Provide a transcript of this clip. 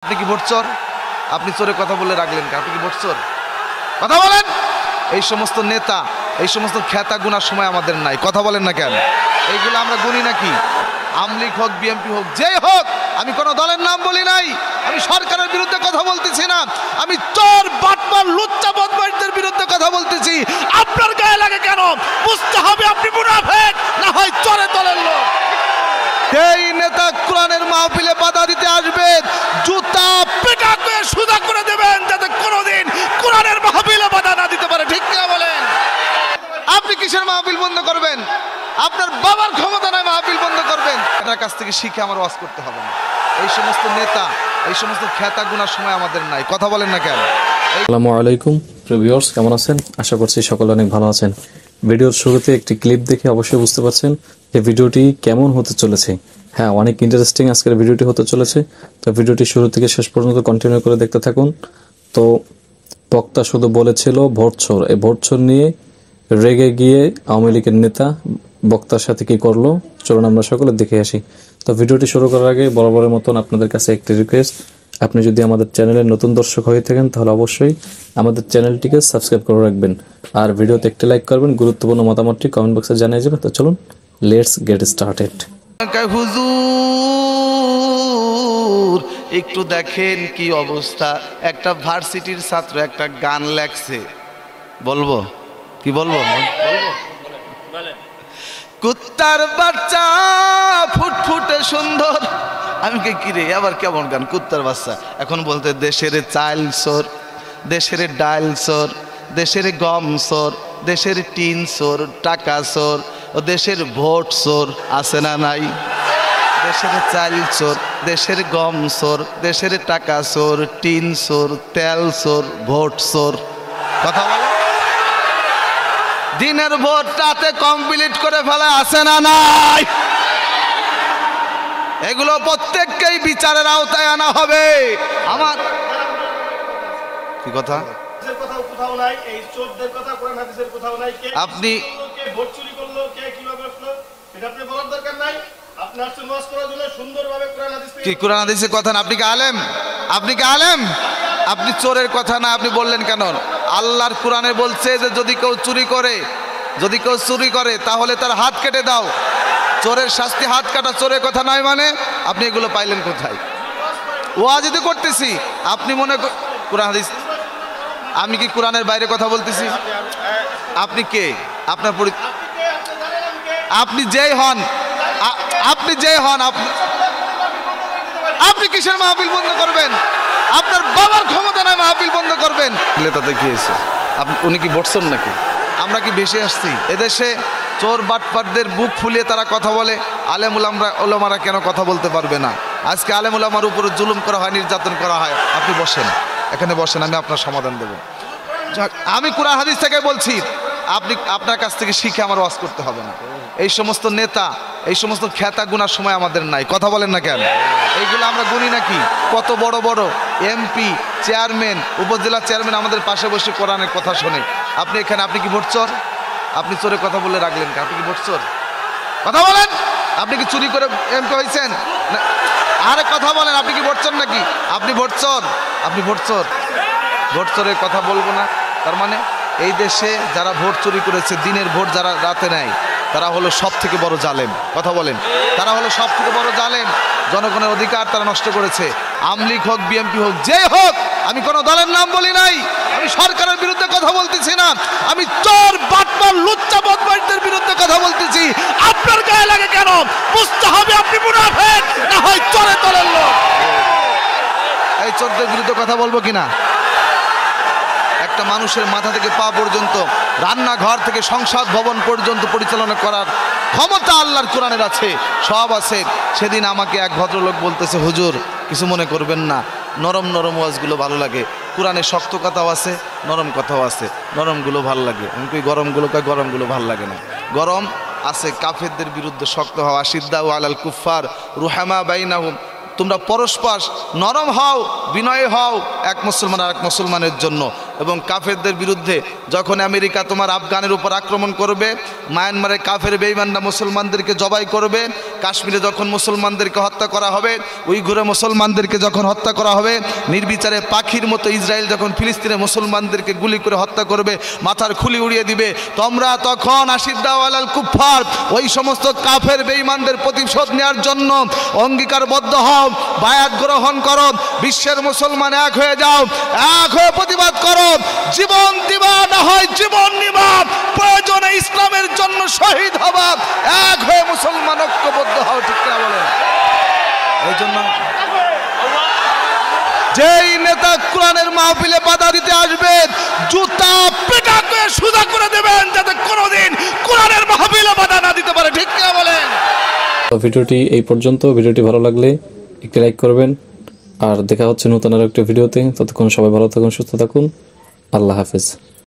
আপনি কি ভোট চোর? আপনি চোরে কথা বলে রাখলেন কেন? আপনি কি ভোট চোর? কথা বলেন। এই সমস্ত নেতা, এই সমস্ত খ্যাতা গুনার সময় আমাদের নাই। কথা বলেন না কেন? এইগুলো আমরা গুনি নাকি? আমলিগ হোক, বিএমপি হোক, যেই হোক, আমি কোনো দলের নাম বলি নাই। আমি সরকারের বিরুদ্ধে কথা বলতেছি না। আমি চোর, বাটপার, লুচ্চা, বদমাইশদের বিরুদ্ধে কথা বলতেছি। আপনার গায়ে লাগে কেন? বুঝতে হবে আপনি মুনাফিক না হয় চোরের দলের লোক। এই নেতা কোরআনের মাহফিলে বাধা দিতে আসবে, জুতা পেটা করে সুদা করে দেবেন যাতে কোনোদিন কোরআনের মাহফিলে বাধা না দিতে পারে। ঠিক কিনা বলেন? আপনি কিসের মাহফিল বন্ধ করবেন? আপনার বাবার ক্ষমতা নয় মাহফিল বন্ধ করবেন। এটার কাছ থেকে শিখে আমার ওয়াজ করতে হবে না। এই সমস্ত নেতা, এই সমস্ত খ্যাতা গুনার সময় আমাদের নাই। কথা বলেন না কেন? আসসালামু আলাইকুম ভিউয়ার্স, কেমন আছেন? আশা করছি সকলে অনেক ভালো আছেন। ভিডিওর শুরুতে একটি ক্লিপ দেখে অবশ্যই বুঝতে পারছেন যে ভিডিওটি কেমন হতে চলেছে। হ্যাঁ, অনেক ইন্টারেস্টিং আজকের ভিডিওটি হতে চলেছে। তো ভিডিওটি শুরু থেকে শেষ পর্যন্ত কন্টিনিউ করে দেখতে থাকুন। তো বক্তা শুধু বলেছিল ভোট চোর। এই ভোট চোর নিয়ে রেগে গিয়ে আওয়ামী লীগের নেতা বক্তার সাথে কি করলো, চলুন আমরা সকলে দেখে আসি। তো ভিডিওটি শুরু করার আগে বরাবরের মতন আপনাদের কাছে একটি রিকোয়েস্ট, আপনি যদি আমাদের চ্যানেলের নতুন দর্শক হয়ে থাকেন তাহলে অবশ্যই আমাদের চ্যানেলটিকে সাবস্ক্রাইব করে রাখবেন আর ভিডিওতে একটি লাইক করবেন। গুরুত্বপূর্ণ মতামতটি কমেন্ট বক্সে জানিয়ে যাবেন। তো চলুন, লেটস গেট স্টার্টেড। হুজুর একটু দেখেন কি অবস্থা। একটা ভার্সিটির ছাত্র একটা গান লেখছে, বলবো কি বলবো? কুত্তার বাচ্চা ফুটফুটে সুন্দর। আমি কি রে, আবার কেমন গান? কুত্তার বাচ্চা। এখন বলতে দেশের চাল চোর, দেশের ডাল চোর, দেশের গম চোর, দেশের টিন চোর, টাকা চোর, ও দেশের ভোট চোর আছে না নাই? দেশের চাল চোর, দেশের গম চোর, দেশের টাকা চোর, টিন চোর, তেল চোর, ভোট চোর। কথা বলো। দিনের ভোট রাতে কমপ্লিট করে ফেলা আছে না নাই? এগুলো প্রত্যেককেই বিচারের আওতায় আনা হবে। আমার কি কথা? আপনি কি কোরআন হাদিসের কথা না? আপনি কি আলেম? আপনি কি আলেম? আপনি চোরের কথা না আপনি বললেন কেন? আল্লাহর কোরআনে বলছে যে যদি কেউ চুরি করে, যদি কেউ চুরি করে তাহলে তার হাত কেটে দাও। চোরের শাস্তি হাত কাটা, চোরের কথা নয় মানে? আপনি এগুলো পাইলেন কোথায়? ওয়াজ যদি করতেছি আপনি মনে কোরআন হাদিস, আমি কি কোরআনের বাইরে কথা বলতেছি? আপনি কে? আপনার আপনি যেই হন, আপনি যেই হন, আপনি কিসের মাহফিল বন্ধ করবেন? আপনার বাবার ক্ষমতা নয় মাহফিল বন্ধ করবেন। তাতে কি হয়েছে? উনি কি বসছেন নাকি? আমরা কি বেশি আসছি? এদেশে চোর বাটপারদের বুক ফুলিয়ে তারা কথা বলে, আলেম ওলামারা কেন কথা বলতে পারবে না? আজকে আলেম ওলামার উপরে জুলুম করা হয়, নির্যাতন করা হয়। আপনি বসেন, এখানে বসেন, আমি আপনার সমাধান দেব। আমি কোরআন হাদিস থেকে বলছি, আপনি আপনার কাছ থেকে শিখে আমার ওয়াজ করতে হবে না। এই সমস্ত নেতা, এই সমস্ত খ্যাতা গুনার সময় আমাদের নাই। কথা বলেন না কেন? এইগুলো আমরা গুনি নাকি? কত বড় বড় এমপি, চেয়ারম্যান, উপজেলা চেয়ারম্যান আমাদের পাশে বসে কোরআনের কথা শোনে। আপনি এখানে, আপনি কি ভোট চোর? আপনি চোরে কথা বলে রাখলেন কেন? আপনি কি ভোট চোর? কথা বলেন। আপনি কি চুরি করে এমপি হয়েছেন? আরে কথা বলেন, আপনি কি ভোট চোর নাকি? আপনি ভোট চোর? আপনি ভোট চোর? ভোট চোরের কথা বলবো না। তার মানে এই দেশে যারা ভোট চুরি করেছে, দিনের ভোট যারা রাতে নেয়, তারা হলো সব থেকে বড় জালেম। কথা বলেন। তারা হলো সব থেকে বড় জালেম। জনগণের অধিকার তারা নষ্ট করেছে। আমলিগ হোক, বিএমপি হোক, যে হোক, আমি কোনো দলের নাম বলি নাই। আমি সরকারের বিরুদ্ধে কথা বলতেছি না। আমি চোর, বাটপার, লুচ্চা, বদমাইশদের বিরুদ্ধে কথা বলতেছি। আপনার গায়ে লাগে কেন? বুঝতে হবে আপনি মুনাফিক না হয় চোরের দলের লোক। এই চোরদের বিরুদ্ধে কথা বলবো কিনা? একটা মানুষের মাথা থেকে পা পর্যন্ত, রান্নাঘর থেকে সংসদ ভবন পর্যন্ত পরিচালনা করার ক্ষমতা আল্লাহর কোরআনের আছে, সব আছে। সেদিন আমাকে এক ভদ্রলোক বলতেছে, হুজুর কিছু মনে করবেন না, নরম নরম ওয়াজগুলো ভালো লাগে। কোরআনে শক্ত কথাও আছে, নরম কথাও আছে, নরমগুলো ভালো লাগে। আমি কই গরমগুলো ভালো লাগে না। গরম আছে কাফেরদের বিরুদ্ধে শক্ত হওয়া, সিদ্দাউ আলাল কুফার রুহামা বাইনাহুম। তোমরা পরস্পর নরম হও, বিনয় হও এক মুসলমান আর এক মুসলমানের জন্য। এবং কাফেরদের বিরুদ্ধে যখন আমেরিকা তোমার আফগানের উপর আক্রমণ করবে, মায়ানমারে কাফের বেঈমানরা মুসলমানদেরকে জবাই করবে, কাশ্মীরে যখন মুসলমানদেরকে হত্যা করা হবে, উইঘুরে মুসলমানদেরকে যখন হত্যা করা হবে, নির্বিচারে পাখির মতো ইসরায়েল যখন ফিলিস্তিনে মুসলমানদেরকে গুলি করে হত্যা করবে, মাথার খুলি উড়িয়ে দিবে, তোমরা তখন আশিদ্দাওয়ালাল কুফফার ওই সমস্ত কাফের বেঈমানদের প্রতিশোধ নেওয়ার জন্য অঙ্গীকারবদ্ধ হও, বায়াত গ্রহণ করো, বিশ্বের মুসলমান এক হয়ে যাও, এক হয়ে প্রতিবাদ করো, জীবন দিবা না হয় জীবন নিবা, প্রয়োজনে ইসলামের জন্য শহীদ হবা, এক হয়ে মুসলমান ঐক্যবদ্ধ হও। ঠিক না বলেন? এই জন্য যেই নেতা কোরআনের মাহফিলে বাধা দিতে আসবে, জুতা পেটা করে সুদা করে দেবেন, যাতে কোনোদিন কোরআনের মাহফিলে বাধা না দিতে পারে। ঠিক না বলেন? তো ভিডিওটি এই পর্যন্ত। ভিডিওটি ভালো লাগলে একটি লাইক করবেন, আর দেখা হচ্ছে নতুন আর একটা ভিডিওতে। ততক্ষণ সবাই ভালো থাকুন, সুস্থ থাকুন। আল্লাহ হাফেজ।